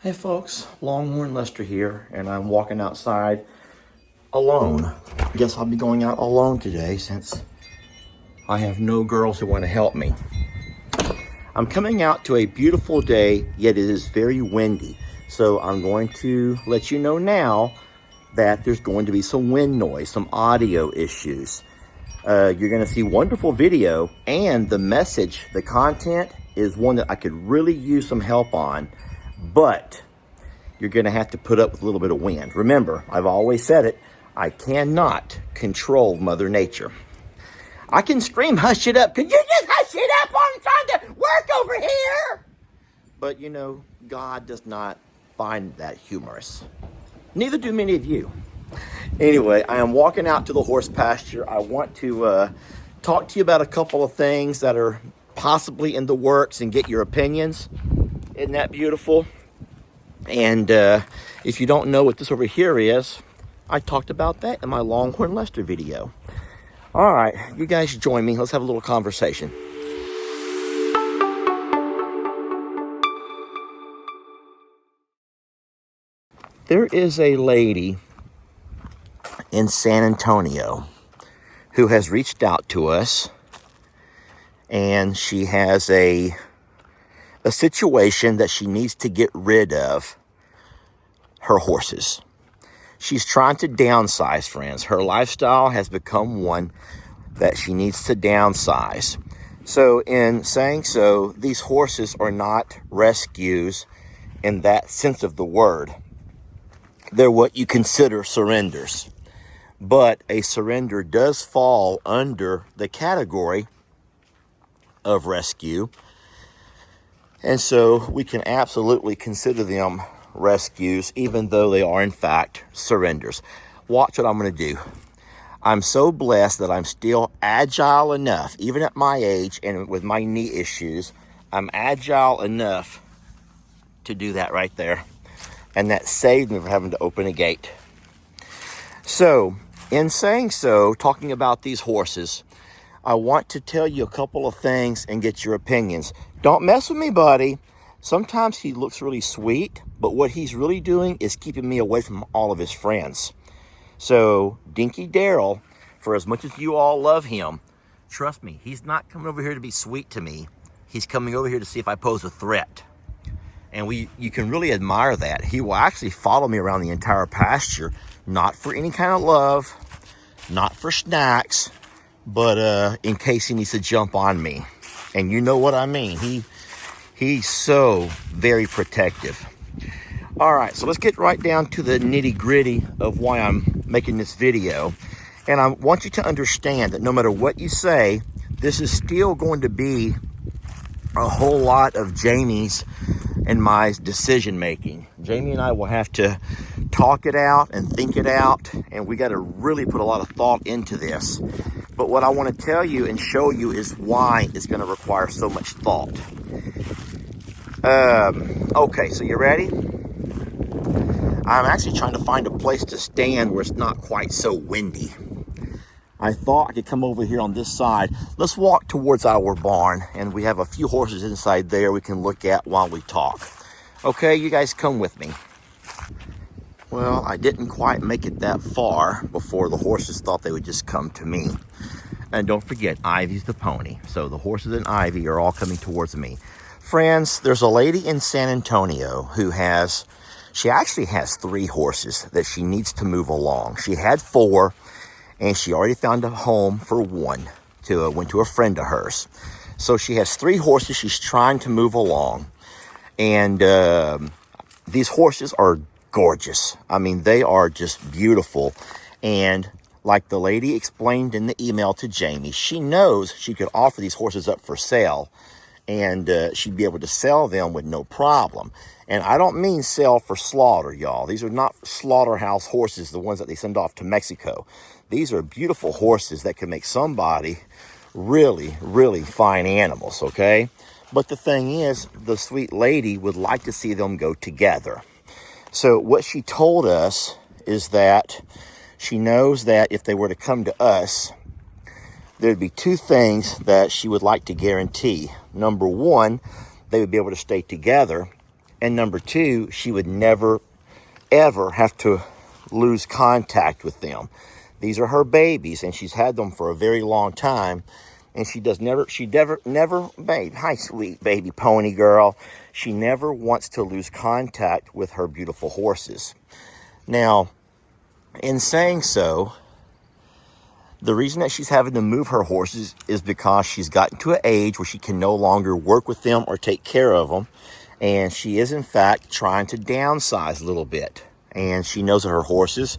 Hey folks, Longhorn Lester here, and I'm walking outside alone. I guess I'll be going out alone today since I have no girls who want to help me. I'm coming out to a beautiful day, yet it is very windy. So I'm going to let you know now that there's going to be some wind noise, some audio issues. You're going to see wonderful video, and the message, the content is one that I could really use some help on. But you're going to have to put up with a little bit of wind. Remember, I've always said it, I cannot control Mother Nature. I can scream, hush it up. Could you just hush it up while I'm trying to work over here? But you know, God does not find that humorous. Neither do many of you. Anyway, I am walking out to the horse pasture. I want to talk to you about a couple of things that are possibly in the works and get your opinions. Isn't that beautiful? And if you don't know what this over here is, I talked about that in my Longhorn Lester video. All right, you guys join me. Let's have a little conversation. There is a lady in San Antonio who has reached out to us, and she has a situation that she needs to get rid of her horses. She's trying to downsize, friends. Her lifestyle has become one that she needs to downsize. So in saying so, these horses are not rescues in that sense of the word. They're what you consider surrenders. But a surrender does fall under the category of rescue. And so we can absolutely consider them rescues, even though they are in fact surrenders. Watch what I'm going to do. I'm so blessed that I'm still agile enough, even at my age and with my knee issues, I'm agile enough to do that right there. And that saved me from having to open a gate. So, in saying so, talking about these horses, I want to tell you a couple of things and get your opinions. Don't mess with me, buddy. Sometimes he looks really sweet, but what he's really doing is keeping me away from all of his friends. So, Dinky Daryl, for as much as you all love him, trust me, he's not coming over here to be sweet to me. He's coming over here to see if I pose a threat. And you can really admire that. He will actually follow me around the entire pasture, not for any kind of love, not for snacks, but in case he needs to jump on me. And you know what I mean. He's so very protective. All right, so let's get right down to the nitty gritty of why I'm making this video. And I want you to understand that no matter what you say, this is still going to be a whole lot of Jamie's and my decision making. Jamie and I will have to talk it out and think it out, and we got to really put a lot of thought into this. But what I want to tell you and show you is why it's going to require so much thought. Okay, so you ready? I'm actually trying to find a place to stand where it's not quite so windy. I thought I could come over here on this side. Let's walk towards our barn, and we have a few horses inside there we can look at while we talk. Okay, you guys come with me. Well, I didn't quite make it that far before the horses thought they would just come to me. And don't forget, Ivy's the pony. So the horses and Ivy are all coming towards me. Friends, there's a lady in San Antonio who she actually has 3 horses that she needs to move along. She had 4, and she already found a home for 1. Went to a friend of hers. So she has 3 horses she's trying to move along. And these horses are gorgeous. I mean, they are just beautiful. And like the lady explained in the email to Jamie, she knows she could offer these horses up for sale, and she'd be able to sell them with no problem. And I don't mean sell for slaughter, y'all. These are not slaughterhouse horses, the ones that they send off to Mexico. These are beautiful horses that can make somebody really, really fine animals, okay? But the thing is, the sweet lady would like to see them go together. So what she told us is that she knows that if they were to come to us, there'd be 2 things that she would like to guarantee. Number 1, they would be able to stay together. And number two, she would never, ever have to lose contact with them. These are her babies, and she's had them for a very long time. And she never, babe, hi, sweet baby pony girl. She never wants to lose contact with her beautiful horses. Now, in saying so, the reason that she's having to move her horses is because she's gotten to an age where she can no longer work with them or take care of them. And she is, in fact, trying to downsize a little bit. And she knows that her horses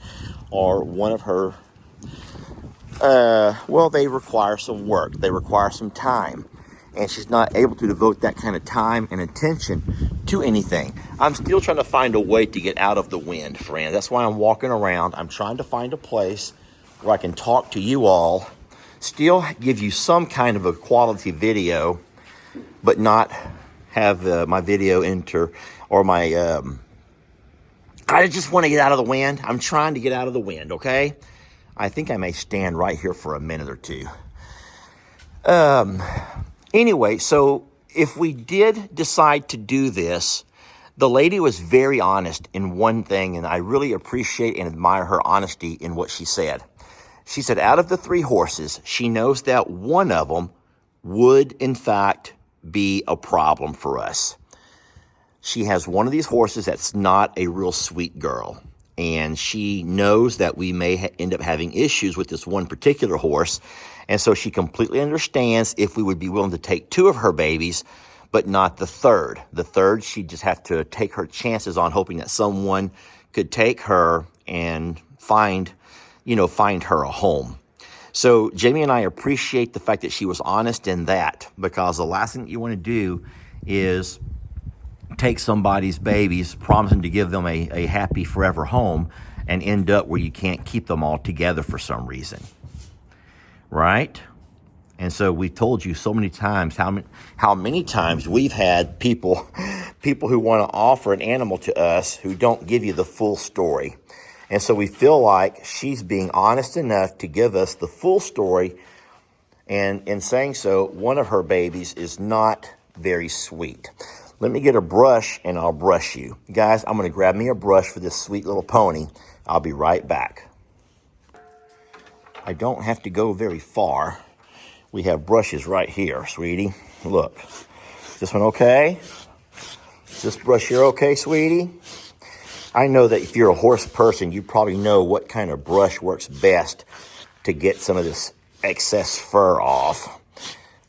are one of her, well, they require some work. They require some time. And she's not able to devote that kind of time and attention to anything. I'm still trying to find a way to get out of the wind, friend. That's why I'm walking around. I'm trying to find a place where I can talk to you all, still give you some kind of a quality video, but not have my video enter, or my, I just want to get out of the wind. I'm trying to get out of the wind, okay? I think I may stand right here for a minute or two. Anyway, so if we did decide to do this, the lady was very honest in one thing, and I really appreciate and admire her honesty in what she said. She said out of the 3 horses, she knows that one of them would, in fact, be a problem for us. She has one of these horses that's not a real sweet girl, and she knows that we may end up having issues with this one particular horse. And so she completely understands if we would be willing to take 2 of her babies, but not the third. The third, she'd just have to take her chances on hoping that someone could take her and find her a home. So Jamie and I appreciate the fact that she was honest in that, because the last thing that you want to do is take somebody's babies, promising to give them a happy forever home, and end up where you can't keep them all together for some reason. Right? And so we've told you so many times how many times we've had people who want to offer an animal to us who don't give you the full story. And so we feel like she's being honest enough to give us the full story. And in saying so, one of her babies is not very sweet. Let me get a brush and I'll brush you. Guys, I'm going to grab me a brush for this sweet little pony. I'll be right back. I don't have to go very far. We have brushes right here, sweetie. Look, is this one okay? Is this brush here okay, sweetie? I know that if you're a horse person, you probably know what kind of brush works best to get some of this excess fur off.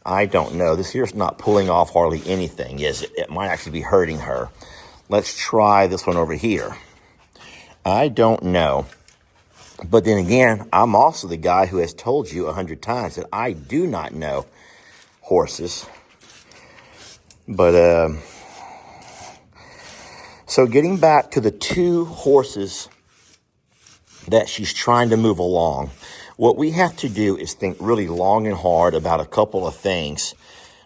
I don't know. This here's not pulling off hardly anything, is it? It might actually be hurting her. Let's try this one over here. I don't know. But then again, I'm also the guy who has told you 100 times that I do not know horses. But, so getting back to the 2 horses that she's trying to move along, what we have to do is think really long and hard about a couple of things,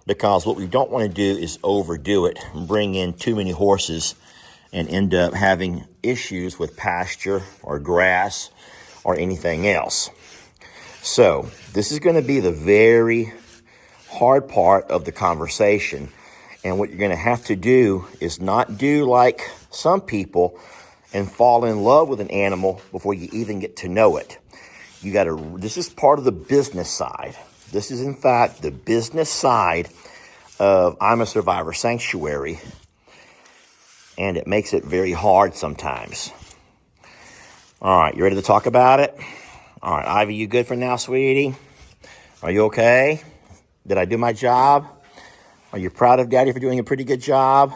because what we don't want to do is overdo it and bring in too many horses and end up having issues with pasture or grass or anything else. So this is going to be the very hard part of the conversation. And what you're going to have to do is not do like some people and fall in love with an animal before you even get to know it. This is part of the business side. This is, in fact, the business side of I'm a Survivor Sanctuary. And it makes it very hard sometimes. All right, you ready to talk about it? All right, Ivy, you good for now, sweetie? Are you okay? Did I do my job? Are you proud of Daddy for doing a pretty good job?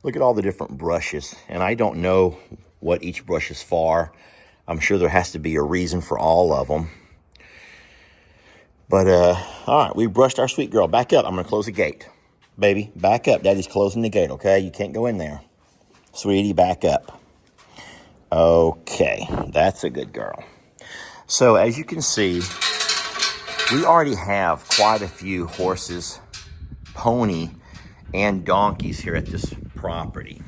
Look at all the different brushes, and I don't know what each brush is for. I'm sure there has to be a reason for all of them. But, all right, we brushed our sweet girl. Back up. I'm going to close the gate. Baby, back up. Daddy's closing the gate, okay? You can't go in there. Sweetie, back up. Okay, that's a good girl. So as you can see, we already have quite a few horses, pony, and donkeys here at this property.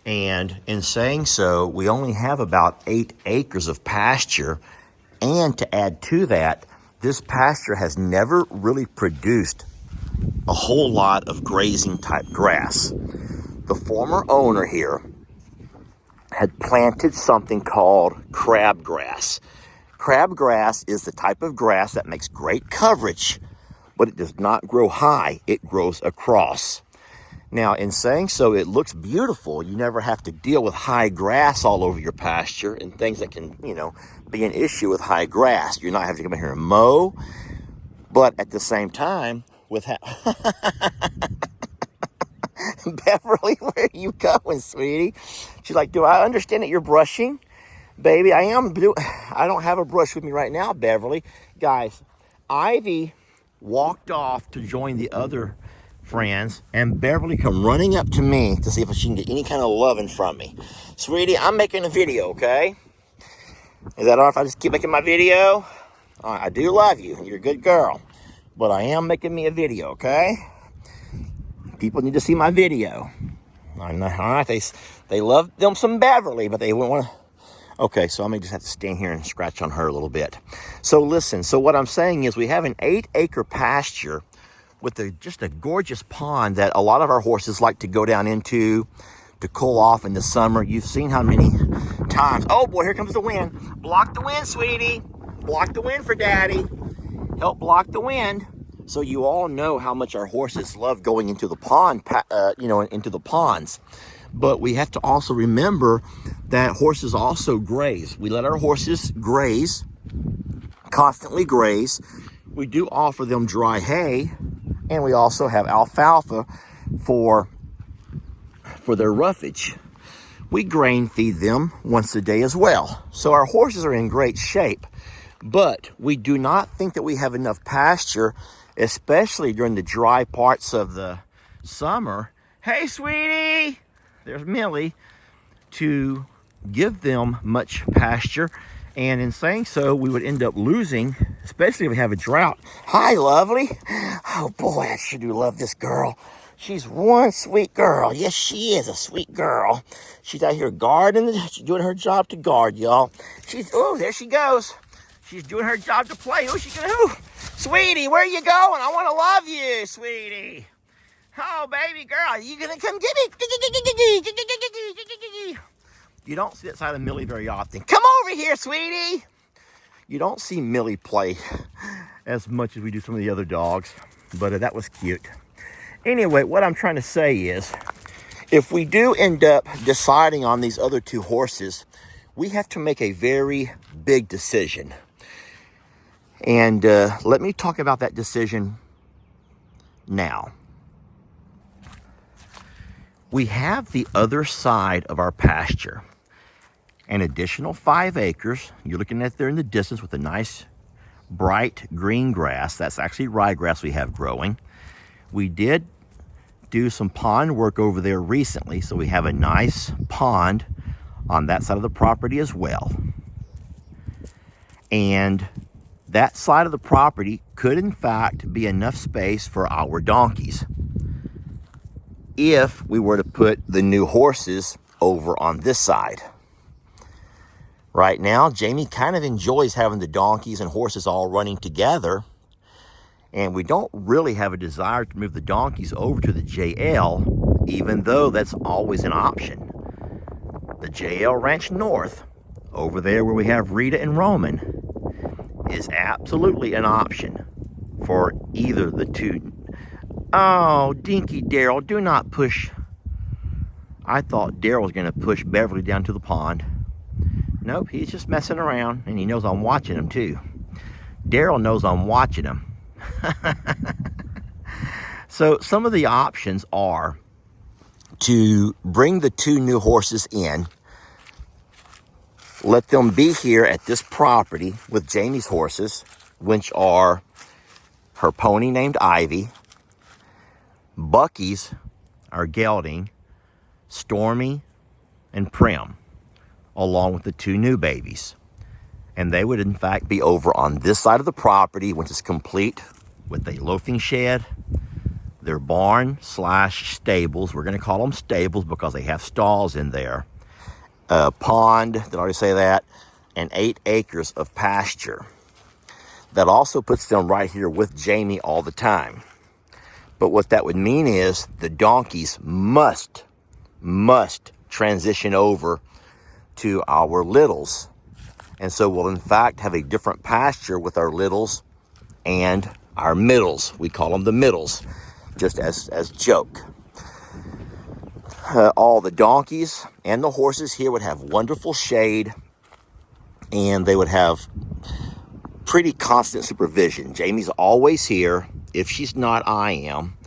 And in saying so, we only have about 8 acres of pasture. And to add to that, this pasture has never really produced a whole lot of grazing type grass. the former owner here had planted something called crabgrass. Crabgrass is the type of grass that makes great coverage, but it does not grow high. It grows across. Now, in saying so, it looks beautiful. You never have to deal with high grass all over your pasture and things that can, be an issue with high grass. You're not having to come in here and mow, but at the same time, Beverly, where are you going, sweetie? She's like, do I understand that you're brushing? Baby, I don't have a brush with me right now, Beverly. Guys, Ivy walked off to join the other friends, and Beverly come running up to me to see if she can get any kind of loving from me. Sweetie, I'm making a video, okay? Is that all right if I just keep making my video? All right, I do love you. You're a good girl. But I am making me a video, okay? People need to see my video. All right, they love them some Beverly, but they wouldn't want to. Okay, so I may just have to stand here and scratch on her a little bit. So listen, so what I'm saying is we have an 8-acre pasture with just a gorgeous pond that a lot of our horses like to go down into to cool off in the summer. You've seen how many times. Oh boy, here comes the wind. Block the wind, sweetie. Block the wind for daddy. Help block the wind. So you all know how much our horses love going into the pond, into the ponds. But we have to also remember that horses also graze. We let our horses graze, constantly graze. We do offer them dry hay, and we also have alfalfa for their roughage. We grain feed them once a day as well. So our horses are in great shape, but we do not think that we have enough pasture, especially during the dry parts of the summer. Hey, sweetie! There's Millie, to give them much pasture. And in saying so, we would end up losing, especially if we have a drought. Hi, lovely. Oh, boy, I sure do love this girl. She's one sweet girl. Yes, she is a sweet girl. She's out here guarding. She's doing her job to guard, y'all. There she goes. She's doing her job to play. Sweetie, where are you going? I want to love you, sweetie. Oh, baby girl, you gonna come get me? You don't see that side of Millie very often. Come over here, sweetie. You don't see Millie play as much as we do some of the other dogs, but that was cute. Anyway, what I'm trying to say is, if we do end up deciding on these other two horses, we have to make a very big decision. And let me talk about that decision now. We have the other side of our pasture, an additional 5 acres. You're looking at there in the distance with a nice bright green grass. That's actually ryegrass we have growing. We did do some pond work over there recently, so we have a nice pond on that side of the property as well. And that side of the property could in fact be enough space for our donkeys if we were to put the new horses over on this side. Right now, Jamie kind of enjoys having the donkeys and horses all running together, and we don't really have a desire to move the donkeys over to the JL, even though that's always an option. The JL Ranch North, over there where we have Rita and Roman, is absolutely an option for either the two. Oh, Dinky Daryl, do not push. I thought Daryl was going to push Beverly down to the pond. Nope, he's just messing around, and he knows I'm watching him too. Daryl knows I'm watching him. So some of the options are to bring the two new horses in, let them be here at this property with Jamie's horses, which are her pony named Ivy, Bucky's, our gelding, Stormy, and Prim, along with the two new babies. And they would in fact be over on this side of the property, which is complete with a loafing shed, their barn / stables. We're going to call them stables because they have stalls in there. A pond, did I already say that? And 8 acres of pasture. That also puts them right here with Jamie all the time. But what that would mean is the donkeys must must transition over to our littles. And so we'll in fact have a different pasture with our littles and our middles. We call them the middles, just as joke. All the donkeys and the horses here would have wonderful shade, and they would have pretty constant supervision. Jamie's always here. If she's not, I am.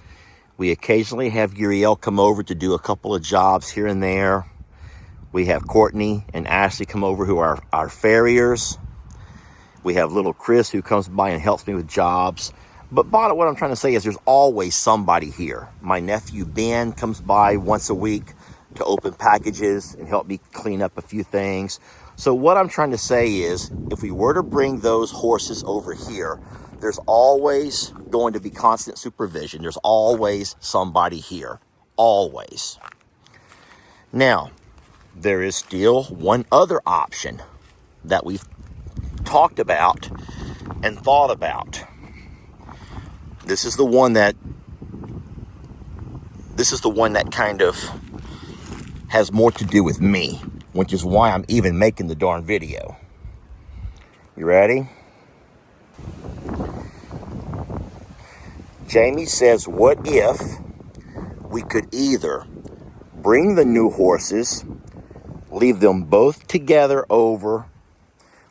We occasionally have Uriel come over to do a couple of jobs here and there. We have Courtney and Ashley come over, who are our farriers. We have little Chris, who comes by and helps me with jobs. But what I'm trying to say is there's always somebody here. My nephew Ben comes by once a week to open packages and help me clean up a few things. So what I'm trying to say is, if we were to bring those horses over here, there's always going to be constant supervision. There's always somebody here. Always. Now, there is still one other option that we've talked about and thought about. This is the one that kind of has more to do with me, which is why I'm even making the darn video. You ready? Jamie says, what if we could either bring the new horses, leave them both together over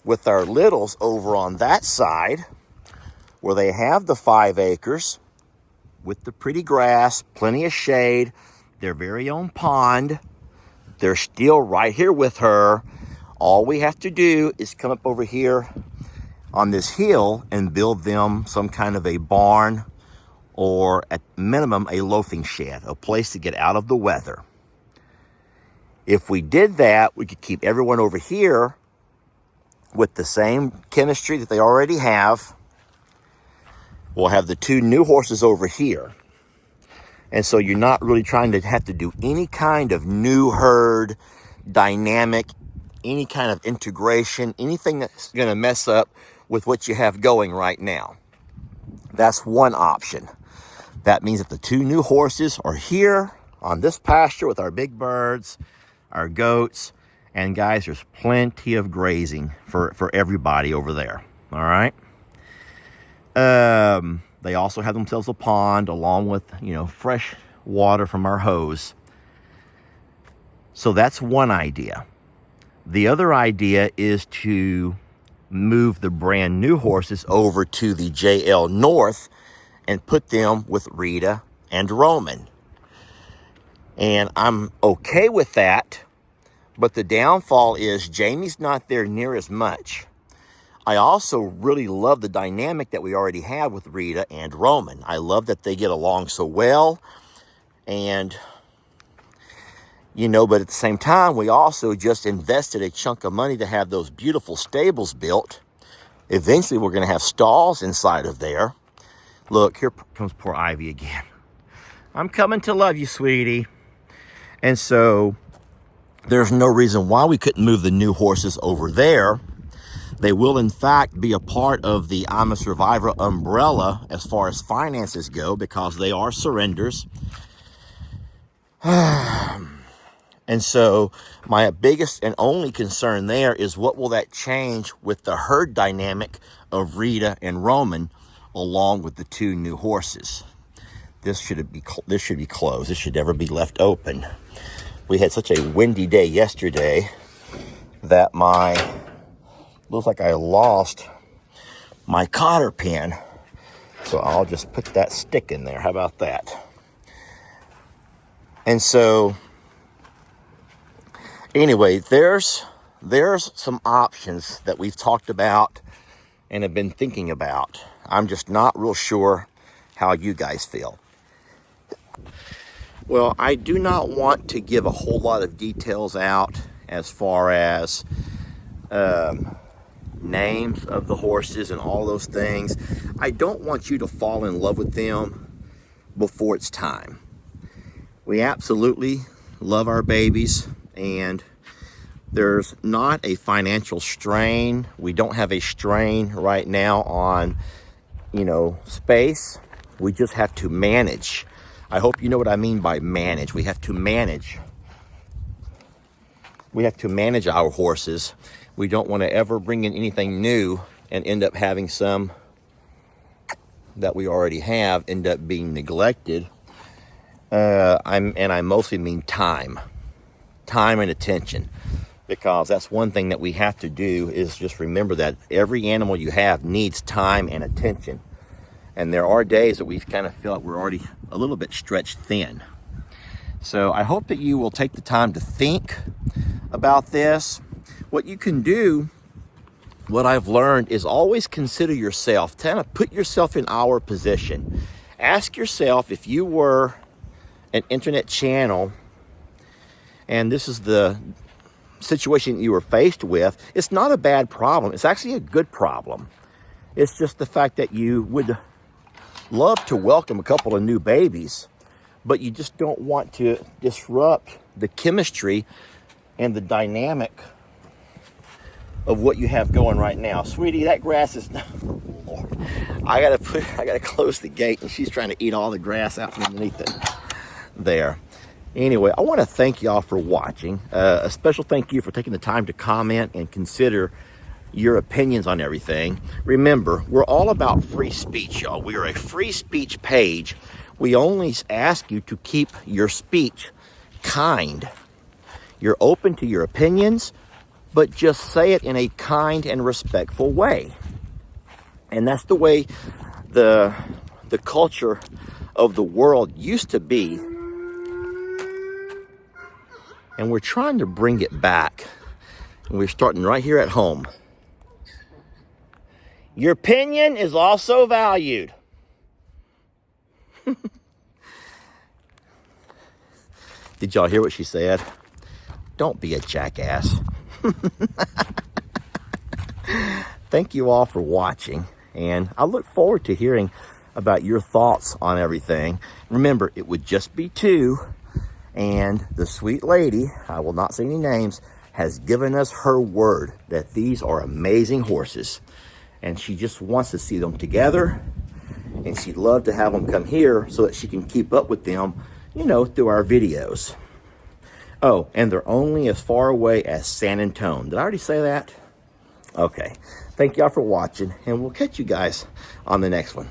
with our littles over on that side, where they have the 5 acres with the pretty grass, plenty of shade, their very own pond. They're still right here with her. All we have to do is come up over here on this hill and build them some kind of a barn, or at minimum a loafing shed, a place to get out of the weather. If we did that, we could keep everyone over here with the same chemistry that they already have. We'll have the 2 new horses over here. And so you're not really trying to have to do any kind of new herd dynamic, any kind of integration, anything that's going to mess up with what you have going right now. That's one option. That means that the 2 new horses are here on this pasture with our big birds, our goats, and guys, there's plenty of grazing for everybody over there. All right. They also have themselves a pond along with, fresh water from our hose. So that's one idea. The other idea is to move the brand new horses over to the JL North and put them with Rita and Roman. And I'm okay with that, but the downfall is Jamie's not there near as much. I also really love the dynamic that we already have with Rita and Roman. I love that they get along so well. And, but at the same time, we also just invested a chunk of money to have those beautiful stables built. Eventually, we're going to have stalls inside of there. Look, here comes poor Ivy again. I'm coming to love you, sweetie. And so there's no reason why we couldn't move the new horses over there. They will, in fact, be a part of the I'm a Survivor umbrella as far as finances go, because they are surrenders. And so my biggest and only concern there is, what will that change with the herd dynamic of Rita and Roman along with the 2 new horses? This should be closed. This should never be left open. We had such a windy day yesterday that looks like I lost my cotter pin. So I'll just put that stick in there. How about that? And so, anyway, there's some options that we've talked about and have been thinking about. I'm just not real sure how you guys feel. Well, I do not want to give a whole lot of details out as far as names of the horses and all those things. I don't want you to fall in love with them before it's time. We absolutely love our babies, and there's not a financial strain. We don't have a strain right now on, space. We just have to manage. I hope you know what I mean by manage. We have to manage we have to manage our horses. We don't want to ever bring in anything new and end up having some that we already have end up being neglected. I mostly mean time and attention, because that's one thing that we have to do, is just remember that every animal you have needs time and attention. And there are days that we kind of feel like we're already a little bit stretched thin. So I hope that you will take the time to think about this. What you can do, what I've learned, is always consider yourself, kind of put yourself in our position. Ask yourself, if you were an internet channel and this is the situation you were faced with, it's not a bad problem. It's actually a good problem. It's just the fact that you would love to welcome a couple of new babies, but you just don't want to disrupt the chemistry and the dynamic of what you have going right now. Sweetie, that grass is, oh Lord, I gotta close the gate, and she's trying to eat all the grass out from underneath it there. Anyway, I want to thank y'all for watching. A special thank you for taking the time to comment and consider your opinions on everything. Remember, we're all about free speech, y'all. We are a free speech page. We only ask you to keep your speech kind. You're open to your opinions, but just say it in a kind and respectful way. And that's the way the culture of the world used to be. And we're trying to bring it back. And we're starting right here at home. Your opinion is also valued. Did y'all hear what she said? Don't be a jackass. Thank you all for watching, and I look forward to hearing about your thoughts on everything. Remember, it would just be two, and the sweet lady, I will not say any names, has given us her word that these are amazing horses, and she just wants to see them together, and she'd love to have them come here so that she can keep up with them, you know, through our videos. Oh, and they're only as far away as San Antonio. Did I already say that? Okay. Thank y'all for watching, and we'll catch you guys on the next one.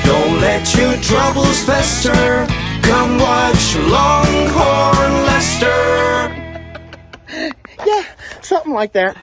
Don't let your troubles fester. Come watch Longhorn Lester. Yeah, something like that.